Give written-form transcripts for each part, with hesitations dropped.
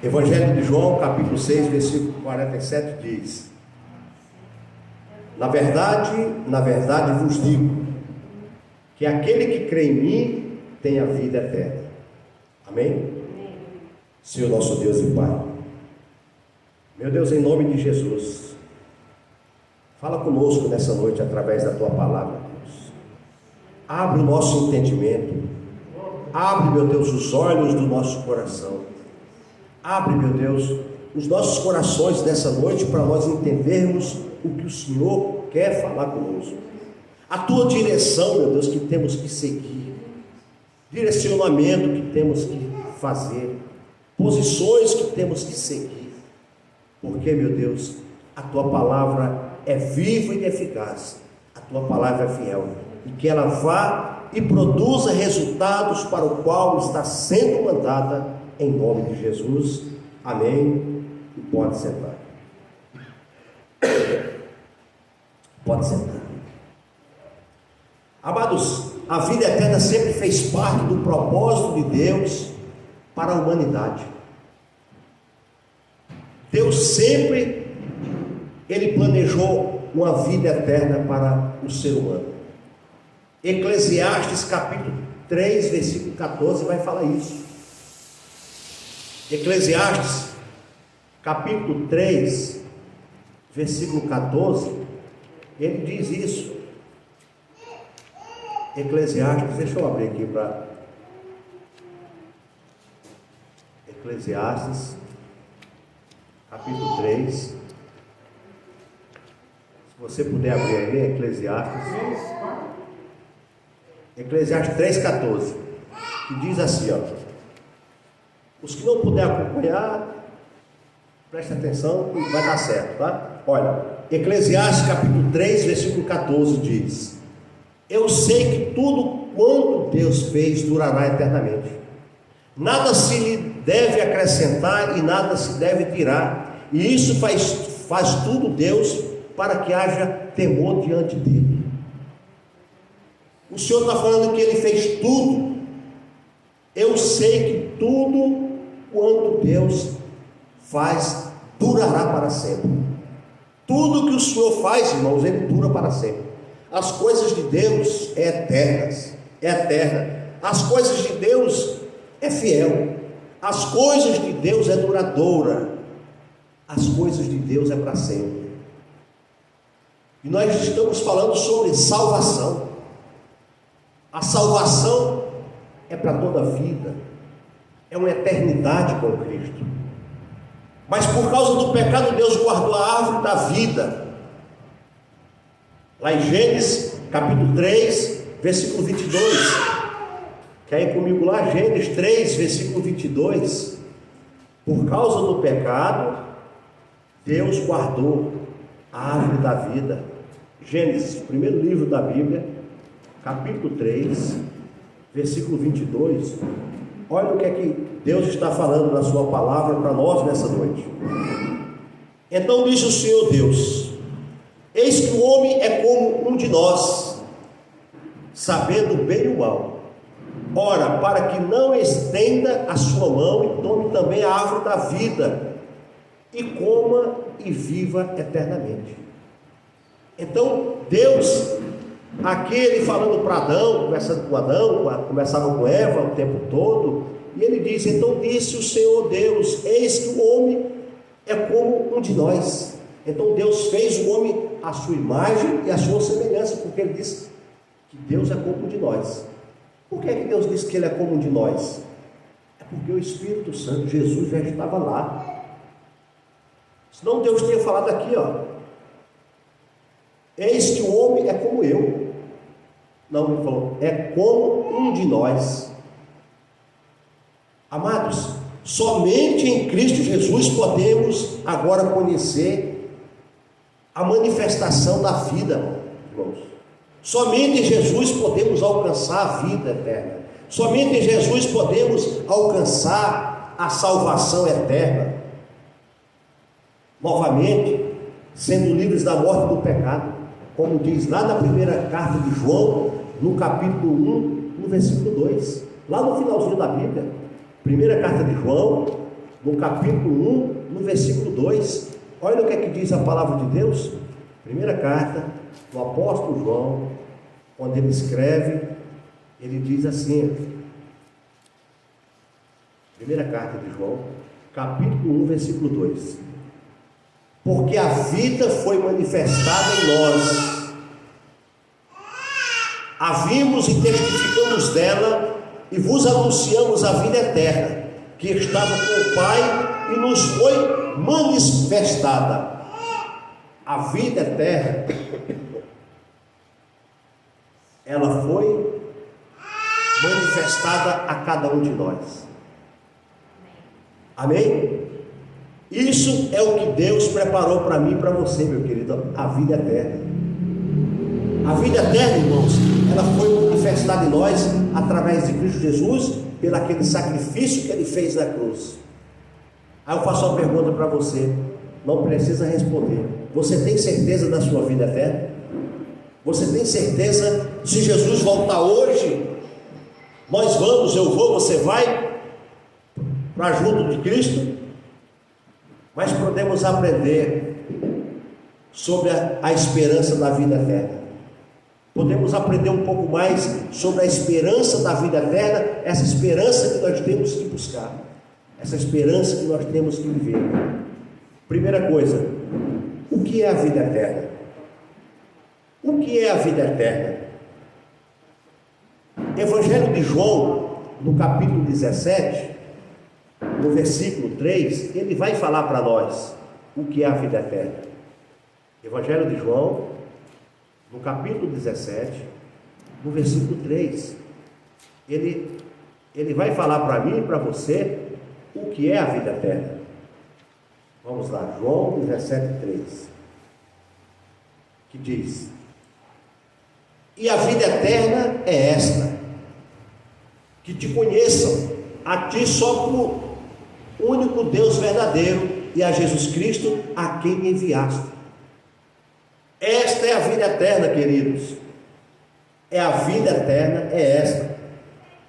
Evangelho de João, capítulo 6, versículo 47 diz: na verdade vos digo, que aquele que crê em mim tem a vida eterna. Amém? Senhor nosso Deus e Pai, meu Deus, em nome de Jesus, fala conosco nessa noite através da Tua palavra, Deus. Abre o nosso entendimento, abre, meu Deus, os olhos do nosso coração, abre, meu Deus, os nossos corações nessa noite para nós entendermos o que o Senhor quer falar conosco. A Tua direção, meu Deus, que temos que seguir, direcionamento que temos que fazer, posições que temos que seguir, porque, meu Deus, a Tua palavra é viva e eficaz, a Tua palavra é fiel, e que ela vá e produza resultados para o qual está sendo mandada, em nome de Jesus. Amém. E pode sentar. Pode sentar. Amados, a vida eterna sempre fez parte do propósito de Deus para a humanidade. Deus sempre, Ele planejou uma vida eterna para o ser humano. Eclesiastes capítulo 3, versículo 14 vai falar isso. Eclesiastes capítulo 3, versículo 14, ele diz isso. Eclesiastes, deixa eu abrir aqui para Eclesiastes capítulo 3. Se você puder abrir aí, Eclesiastes 3,14, que diz assim, ó. Os que não puderem acompanhar, preste atenção e vai dar certo, tá? Olha, Eclesiastes capítulo 3, versículo 14 diz: eu sei que tudo quanto Deus fez durará eternamente. Nada se lhe deve acrescentar e nada se deve tirar. E isso faz tudo Deus para que haja temor diante dele. O Senhor está falando que Ele fez tudo. Eu sei que tudo quanto Deus faz durará para sempre. Tudo que o Senhor faz, irmãos, Ele dura para sempre. As coisas de Deus é eterna. As coisas de Deus é fiel. As coisas de Deus é duradoura. As coisas de Deus é para sempre. E nós estamos falando sobre salvação. A salvação é para toda a vida, é uma eternidade com Cristo. Mas por causa do pecado, Deus guardou a árvore da vida. Lá em Gênesis capítulo 3, versículo 22. Quer ir comigo lá? Gênesis 3, versículo 22. Por causa do pecado, Deus guardou a árvore da vida. Gênesis, primeiro livro da Bíblia, capítulo 3, versículo 22. Olha o que é que Deus está falando na sua palavra para nós nessa noite. Então diz o Senhor Deus: eis que o homem é como um de nós, sabendo o bem e o mal. Ora, para que não estenda a sua mão e tome também a árvore da vida, e coma e viva eternamente. Então Deus, aqui ele falando para Adão, conversando com Adão, conversava com Eva o tempo todo, e ele diz: então disse o Senhor Deus, eis que o homem é como um de nós. Então Deus fez o homem à sua imagem e à sua semelhança, porque ele disse que Deus é como um de nós. Por que Deus disse que ele é como um de nós? É porque o Espírito Santo, Jesus, já estava lá. Senão Deus tinha falado aqui, ó: eis que o homem é como eu. Não, ele falou: é como um de nós. Amados, somente em Cristo Jesus podemos agora conhecer a manifestação da vida, irmãos. Somente em Jesus podemos alcançar a vida eterna. Somente em Jesus podemos alcançar a salvação eterna. Novamente, sendo livres da morte do pecado, como diz lá na primeira carta de João, no capítulo 1, no versículo 2, lá no finalzinho da Bíblia. Primeira carta de João, no capítulo 1, no versículo 2. Olha o que é que diz a palavra de Deus. Primeira carta do apóstolo João, quando ele escreve, ele diz assim, primeira carta de João, capítulo 1, versículo 2: porque a vida foi manifestada em nós, a vimos e testificamos dela, e vos anunciamos a vida eterna, que estava com o Pai e nos foi manifestada. A vida eterna, ela foi manifestada a cada um de nós. Amém? Isso é o que Deus preparou para mim e para você, meu querido, a vida eterna. A vida eterna, irmãos, ela foi manifestada em nós através de Cristo Jesus, pelo aquele sacrifício que Ele fez na cruz. Aí eu faço uma pergunta para você, não precisa responder. Você tem certeza da sua vida eterna? Você tem certeza, se Jesus voltar hoje, nós vamos, eu vou, você vai para junto de Cristo? Mas podemos aprender sobre a esperança da vida eterna. Podemos aprender um pouco mais sobre a esperança da vida eterna, essa esperança que nós temos que buscar, essa esperança que nós temos que viver. Primeira coisa, o que é a vida eterna? O que é a vida eterna? Evangelho de João, no capítulo 17, no versículo 3, ele vai falar para nós o que é a vida eterna. Evangelho de João, no capítulo 17, no versículo 3, ele vai falar para mim e para você o que é a vida eterna. Vamos lá, João 17, 3, que diz: e a vida eterna é esta, que te conheçam, a ti só como único Deus verdadeiro, e a Jesus Cristo, a quem me enviaste. Esta é a vida eterna, queridos. É a vida eterna, é esta,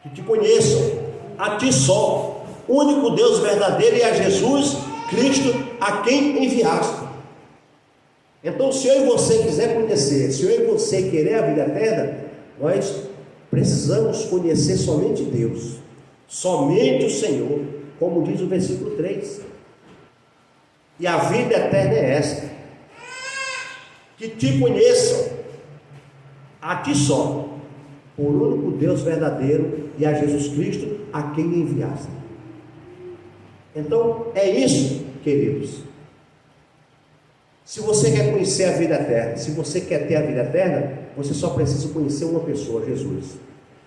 que te conheçam, a ti só, único Deus verdadeiro, e a Jesus Cristo, a quem enviaste. Então, se eu e você quiser conhecer, se eu e você querer a vida eterna, nós precisamos conhecer somente Deus, somente o Senhor, como diz o versículo 3. E a vida eterna é esta, que te conheçam, a ti só, por único Deus verdadeiro, e a Jesus Cristo, a quem enviaste. Então, é isso, queridos. Se você quer conhecer a vida eterna, se você quer ter a vida eterna, você só precisa conhecer uma pessoa, Jesus.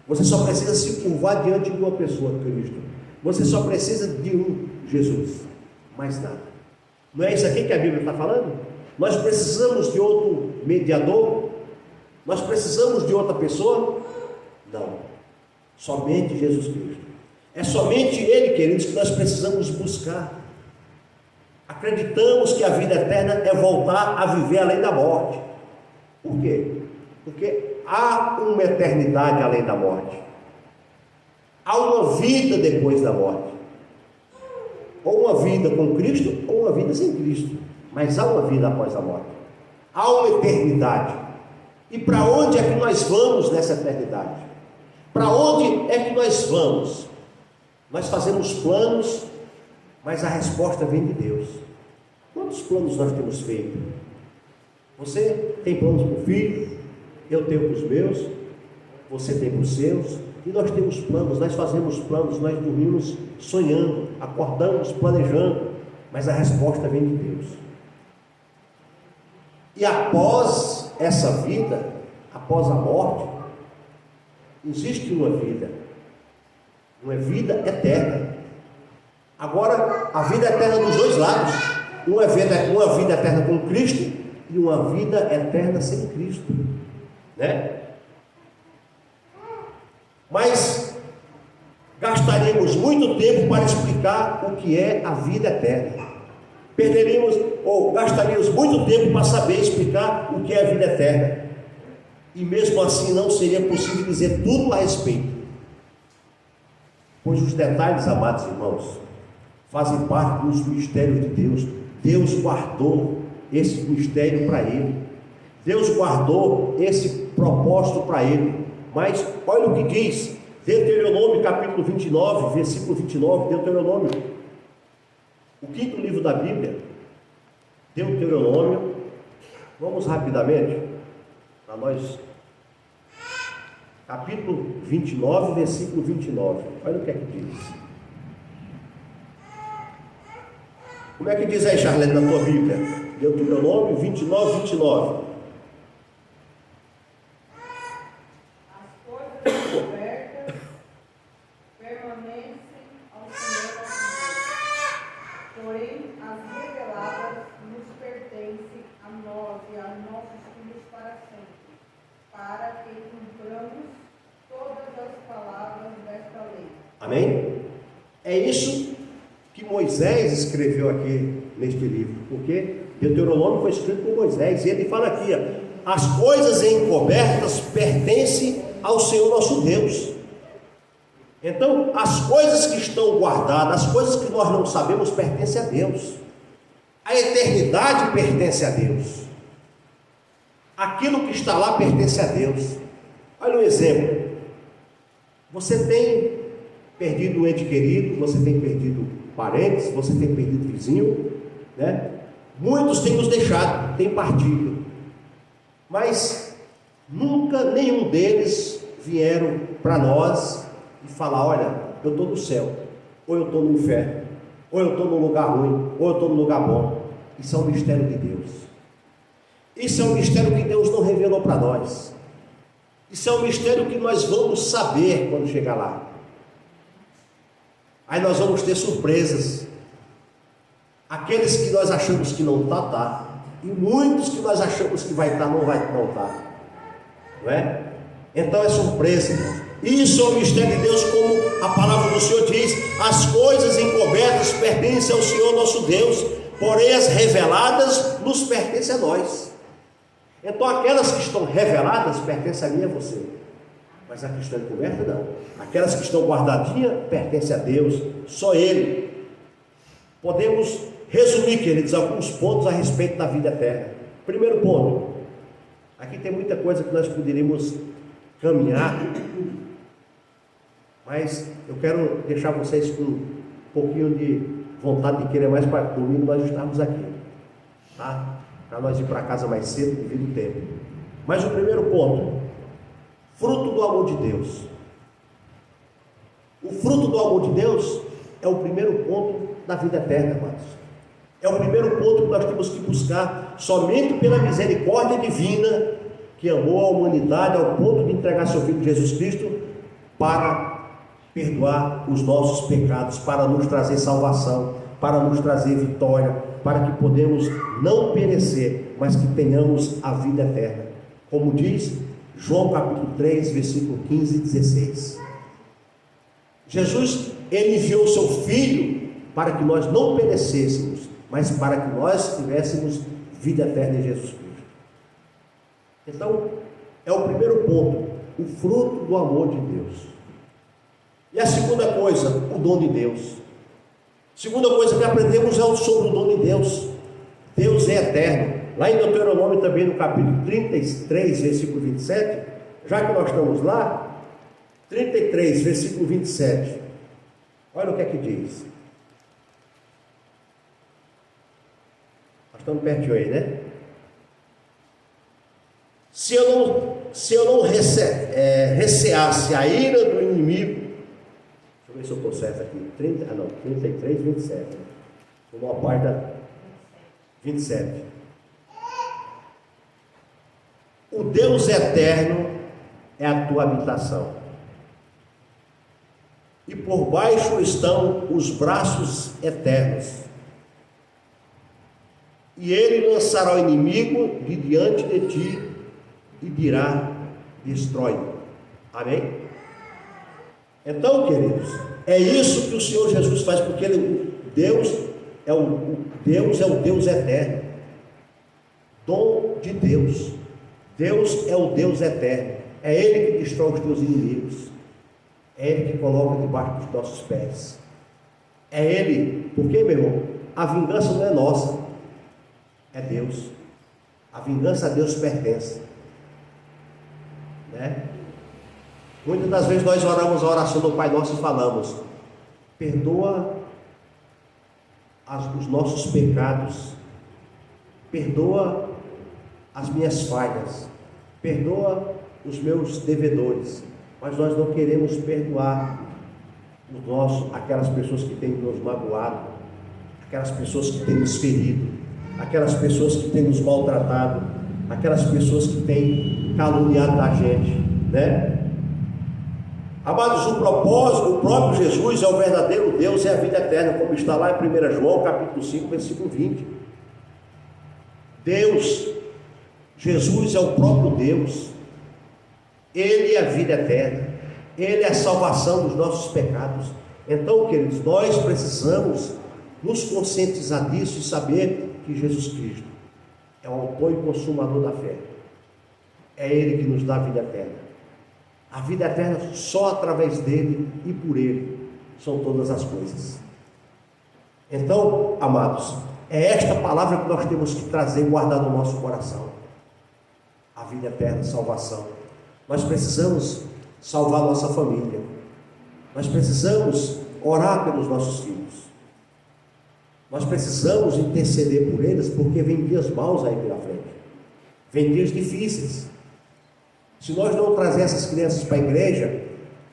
Você só precisa se curvar diante de uma pessoa, Cristo. Você só precisa de um, Jesus, mais nada. Não é isso aqui que a Bíblia está falando? Nós precisamos de outro mediador? Nós precisamos de outra pessoa? Não, somente Jesus Cristo. É somente Ele, queridos, que nós precisamos buscar. Acreditamos que a vida eterna é voltar a viver além da morte. Por quê? Porque há uma eternidade além da morte. Há uma vida depois da morte. Ou uma vida com Cristo, ou uma vida sem Cristo. Mas há uma vida após a morte. Há uma eternidade. E para onde é que nós vamos nessa eternidade? Para onde é que nós vamos? Nós fazemos planos, mas a resposta vem de Deus. Quantos planos nós temos feito? Você tem planos para o filho, eu tenho para os meus, você tem para os seus, e nós temos planos, nós fazemos planos, nós dormimos sonhando, acordamos planejando, mas a resposta vem de Deus. E após essa vida, após a morte, existe uma vida eterna. Agora, a vida eterna dos dois lados, uma vida eterna com Cristo e uma vida eterna sem Cristo, né? Mas gastaríamos muito tempo para explicar o que é a vida eterna. Gastaríamos muito tempo para saber explicar o que é a vida eterna. E mesmo assim não seria possível dizer tudo a respeito. Pois os detalhes, amados irmãos, fazem parte dos mistérios de Deus. Deus guardou esse mistério para ele. Deus guardou esse propósito para ele. Mas olha o que diz Deuteronômio capítulo 29, versículo 29, Deuteronômio, o quinto livro da Bíblia, Deuteronômio. Vamos rapidamente para nós. Capítulo 29, versículo 29. Olha o que é que diz. Como é que diz aí, Charlene, na tua Bíblia? Deuteronômio 29, 29. As coisas encobertas permanecem ao Senhor nosso Deus, porém as reveladas nos pertencem a nós e a nossos filhos para sempre, para que cumpramos todas as palavras desta lei. Amém? É isso que Moisés escreveu aqui neste livro, porque Deuteronômio foi escrito por Moisés, e ele fala aqui, ó, as coisas encobertas pertencem ao Senhor nosso Deus. Então, as coisas que estão guardadas, as coisas que nós não sabemos, pertencem a Deus. A eternidade pertence a Deus. Aquilo que está lá pertence a Deus. Olha um exemplo. Você tem perdido um ente querido, você tem perdido parentes, você tem perdido vizinho, né? Muitos têm nos deixado, têm partido, mas nunca nenhum deles vieram para nós e falar: olha, eu estou no céu, ou eu estou no inferno, ou eu estou num lugar ruim, ou eu estou num lugar bom. Isso é um mistério de Deus. Isso é um mistério que Deus não revelou para nós. Isso é um mistério que nós vamos saber quando chegar lá. Aí nós vamos ter surpresas. Aqueles que nós achamos que não está, está. E muitos que nós achamos que vai estar, não vai estar. Não é? Então é surpresa, irmãos. Isso é o mistério de Deus, como a palavra do Senhor diz: as coisas encobertas pertencem ao Senhor nosso Deus, porém as reveladas nos pertencem a nós. Então aquelas que estão reveladas pertencem a mim e a você, mas a que estão encobertas não. Aquelas que estão guardadinhas pertencem a Deus, só Ele. Podemos resumir, queridos, alguns pontos a respeito da vida eterna. Primeiro ponto, aqui tem muita coisa que nós poderíamos caminhar, mas eu quero deixar vocês com um pouquinho de vontade de querer mais para domingo nós estarmos aqui, tá? Para nós ir para casa mais cedo devido ao tempo. Mas o primeiro ponto, fruto do amor de Deus. O fruto do amor de Deus é o primeiro ponto da vida eterna, amados. É o primeiro ponto que nós temos que buscar. Somente pela misericórdia divina, que amou a humanidade ao ponto de entregar seu Filho Jesus Cristo para perdoar os nossos pecados, para nos trazer salvação, para nos trazer vitória, para que podemos não perecer, mas que tenhamos a vida eterna. Como diz João capítulo 3, versículo 15 e 16. Jesus, Ele enviou o seu Filho para que nós não perecêssemos, mas para que nós tivéssemos vida eterna em Jesus Cristo. Então, é o primeiro ponto, o fruto do amor de Deus. E a segunda coisa, o dom de Deus. Segunda coisa que aprendemos é sobre o dom de Deus. Deus é eterno. Lá em Deuteronômio também, no capítulo 33, versículo 27, já que nós estamos lá, 33, versículo 27, olha o que é que diz. Nós estamos pertinho aí, né? Se eu não receasse a ira do inimigo, deixa eu ver se eu estou certo aqui, 33, 27, uma parte da 27. O Deus eterno é a tua habitação, e por baixo estão os braços eternos, e ele lançará o inimigo de diante de ti e dirá: destrói. Amém? Então, queridos, é isso que o Senhor Jesus faz, porque Deus é o Deus eterno, dom de Deus. Deus é o Deus eterno, é Ele que destrói os teus inimigos, é Ele que coloca debaixo dos nossos pés, é Ele Porque, meu irmão, a vingança não é nossa, é Deus. A vingança a Deus pertence, né? Muitas das vezes nós oramos a oração do Pai Nosso e falamos: perdoa os nossos pecados, perdoa as minhas falhas, perdoa os meus devedores. Mas nós não queremos perdoar aquelas pessoas que têm nos magoado, aquelas pessoas que têm nos ferido, aquelas pessoas que têm nos maltratado, aquelas pessoas que têm caluniado a gente, né? Amados, o próprio Jesus é o verdadeiro Deus e a vida eterna, como está lá em 1 João, capítulo 5, versículo 20. Deus, Jesus é o próprio Deus, Ele é a vida eterna, Ele é a salvação dos nossos pecados. Então, queridos, nós precisamos nos conscientizar disso e saber que Jesus Cristo é o autor e consumador da fé. É Ele que nos dá a vida eterna. A vida eterna só através dele e por ele são todas as coisas. Então, amados, é esta palavra que nós temos que trazer e guardar no nosso coração. A vida eterna, a salvação. Nós precisamos salvar nossa família. Nós precisamos orar pelos nossos filhos. Nós precisamos interceder por eles, porque vem dias maus aí pela frente. Vem dias difíceis. Se nós não trazer essas crianças para a igreja,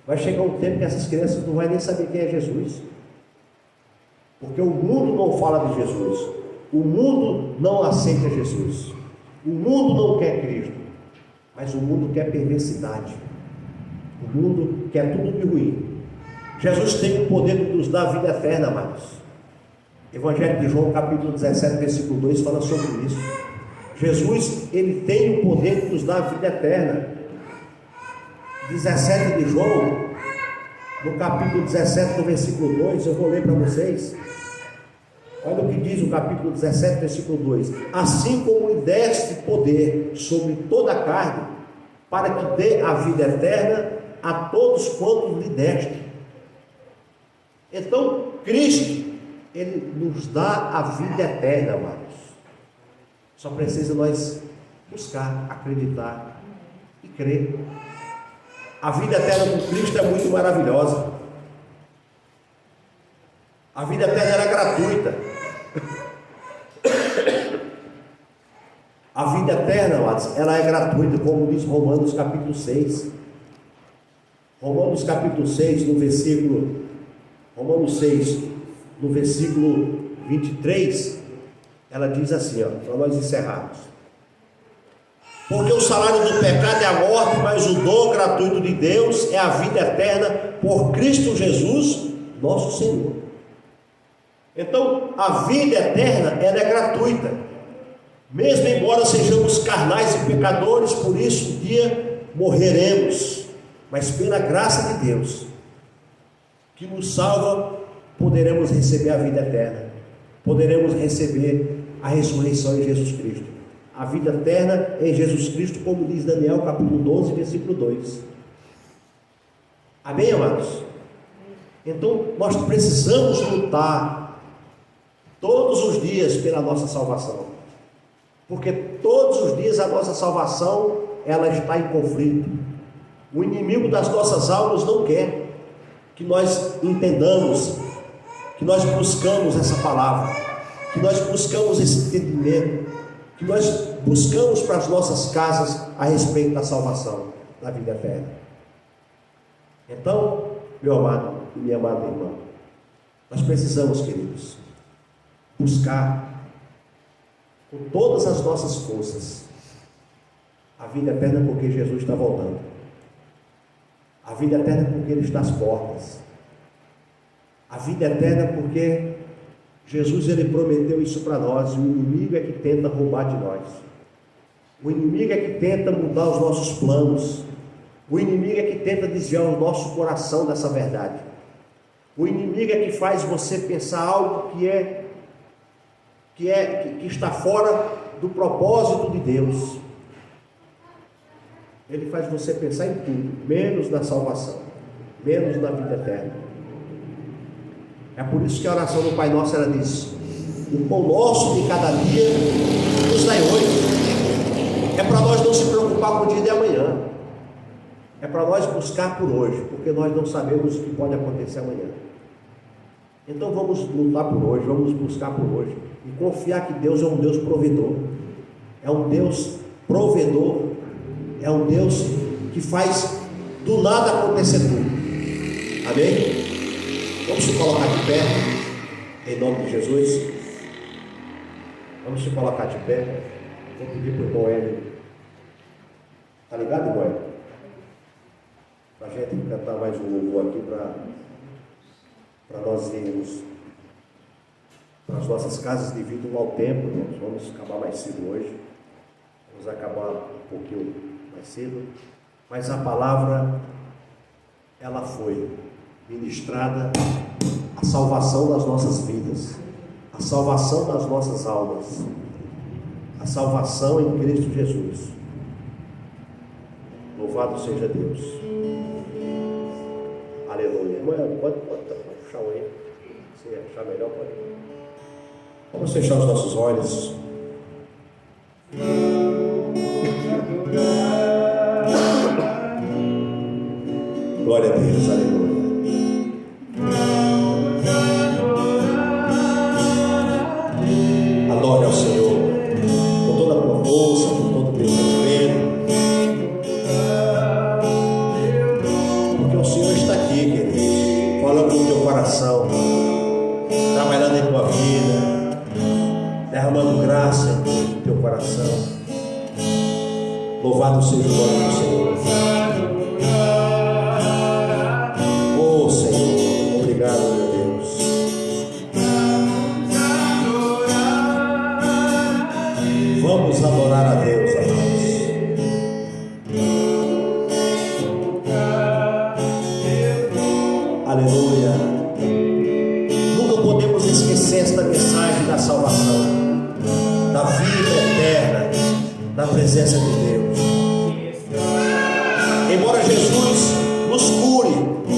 vai chegar um tempo que essas crianças não vão nem saber quem é Jesus. Porque o mundo não fala de Jesus. O mundo não aceita Jesus. O mundo não quer Cristo. Mas o mundo quer perversidade. O mundo quer tudo de ruim. Jesus tem o poder de nos dar a vida eterna, amados. Evangelho de João, capítulo 17, versículo 2, fala sobre isso. Jesus, ele tem o poder de nos dar a vida eterna. 17 de João, no capítulo 17, no versículo 2, eu vou ler para vocês. Olha o que diz o capítulo 17, versículo 2: assim como lhe deste poder sobre toda a carne, para que dê a vida eterna a todos quantos lhe deste. Então, Cristo, ele nos dá a vida eterna, amados. Só precisa nós buscar, acreditar e crer. A vida eterna com Cristo é muito maravilhosa. A vida eterna era gratuita. A vida eterna, amados, ela é gratuita, como diz Romanos capítulo 6. Romanos capítulo 6, no versículo Romanos 6, no versículo 23, ela diz assim, para nós encerrarmos: porque o salário do pecado é a morte, mas o dom gratuito de Deus é a vida eterna por Cristo Jesus, nosso Senhor. Então, a vida eterna, ela é gratuita. Mesmo embora sejamos carnais e pecadores, por isso um dia morreremos. Mas pela graça de Deus, que nos salva, poderemos receber a vida eterna. Poderemos receber a ressurreição em Jesus Cristo. A vida eterna em Jesus Cristo, como diz Daniel, capítulo 12, versículo 2. Amém, amados? Então, nós precisamos lutar todos os dias pela nossa salvação. Porque todos os dias a nossa salvação, ela está em conflito. O inimigo das nossas almas não quer que nós entendamos, que nós buscamos essa palavra, que nós buscamos esse entendimento, que nós buscamos para as nossas casas a respeito da salvação, da vida eterna. Então, meu amado e minha amada irmã, nós precisamos, queridos, buscar com todas as nossas forças a vida eterna, porque Jesus está voltando. A vida eterna porque Ele está às portas. A vida eterna porque Jesus, Ele prometeu isso para nós. E o inimigo é que tenta roubar de nós. O inimigo é que tenta mudar os nossos planos. O inimigo é que tenta desviar o nosso coração dessa verdade. O inimigo é que faz você pensar algo que está fora do propósito de Deus. Ele faz você pensar em tudo, menos na salvação, menos na vida eterna. É por isso que a oração do Pai Nosso, ela diz: o pão nosso de cada dia nos dai hoje. É para nós não se preocupar com o dia de amanhã. É para nós buscar por hoje, porque nós não sabemos o que pode acontecer amanhã. Então vamos lutar por hoje, vamos buscar por hoje e confiar que Deus é um Deus provedor. É um Deus provedor. É um Deus que faz do nada acontecer tudo. Amém? Vamos se colocar de pé, em nome de Jesus. Vamos se colocar de pé. Vou pedir para o irmão Hélio. Está ligado, irmão Hélio? Para a gente cantar mais um louvor aqui, para nós irmos para as nossas casas devido ao tempo. Nós vamos acabar mais cedo hoje. Vamos acabar um pouquinho mais cedo. Mas a palavra, ela foi ministrada, a salvação das nossas vidas, a salvação das nossas almas, a salvação em Cristo Jesus. Louvado seja Deus. Aleluia. Pode puxar o aí. Se achar melhor, pode. Vamos fechar os nossos olhos. Glória a Deus, aleluia. Adore ao Senhor com toda a tua força, com todo o teu entendimento, porque o Senhor está aqui, querido, falando no teu coração, trabalhando em tua vida, derramando graça no teu coração. Louvado seja o nome do Senhor. Oh Senhor, obrigado, meu Deus. Vamos adorar a Deus, amados. Aleluia. Nunca podemos esquecer esta mensagem da salvação, da vida eterna, da presença de Deus. Embora Jesus nos cure,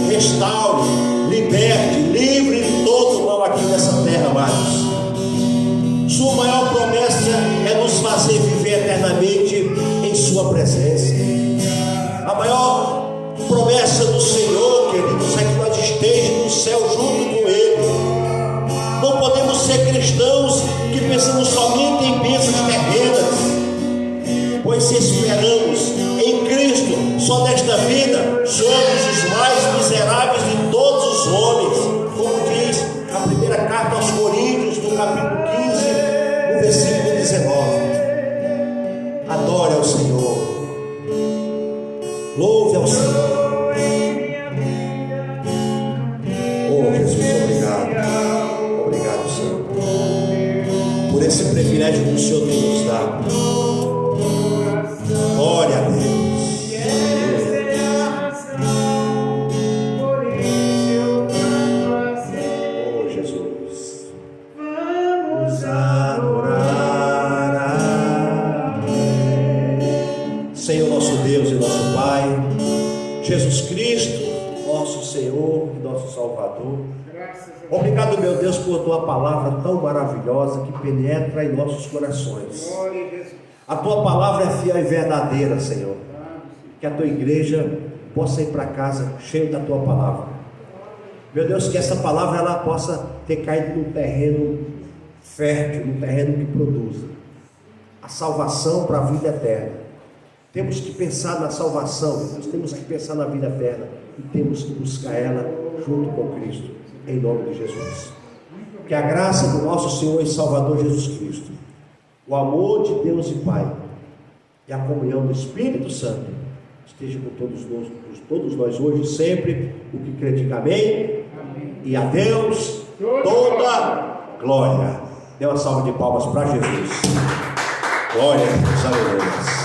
restaure, liberte, livre de todo mal aqui nessa terra, amados, sua maior promessa é nos fazer viver eternamente em sua presença. A maior promessa do Senhor, queridos, é que nós estejamos no céu junto com Ele. Não podemos ser cristãos que pensamos somente em bênçãos terrenas, pois se esperamos em Cristo só nesta vida, somos os mais miseráveis de todos os homens, como diz a primeira carta aos Coríntios, no capítulo 15, no versículo 19. Adore ao Senhor, louve ao Senhor. Oh Jesus, obrigado Senhor, por esse privilégio que o Senhor tem nos dado. Glória a Deus. Oh Jesus, vamos adorar a Deus. Senhor nosso Deus e nosso Pai, Jesus Cristo, nosso Senhor e nosso Salvador. Obrigado, meu Deus, por tua palavra tão maravilhosa que penetra em nossos corações. A tua palavra é fiel e verdadeira, Senhor. Que a tua igreja possa ir para casa cheio da tua palavra. Meu Deus, que essa palavra ela possa ter caído num terreno fértil, num terreno que produza a salvação para a vida eterna. Temos que pensar na salvação, nós temos que pensar na vida eterna e temos que buscar ela junto com Cristo, em nome de Jesus. Que a graça do nosso Senhor e Salvador Jesus Cristo, o amor de Deus e Pai e a comunhão do Espírito Santo esteja com todos nós hoje e sempre. O que crê, diga amém. Amém. E a Deus toda glória. Dê uma salva de palmas para Jesus. Glória a Deus, aleluia.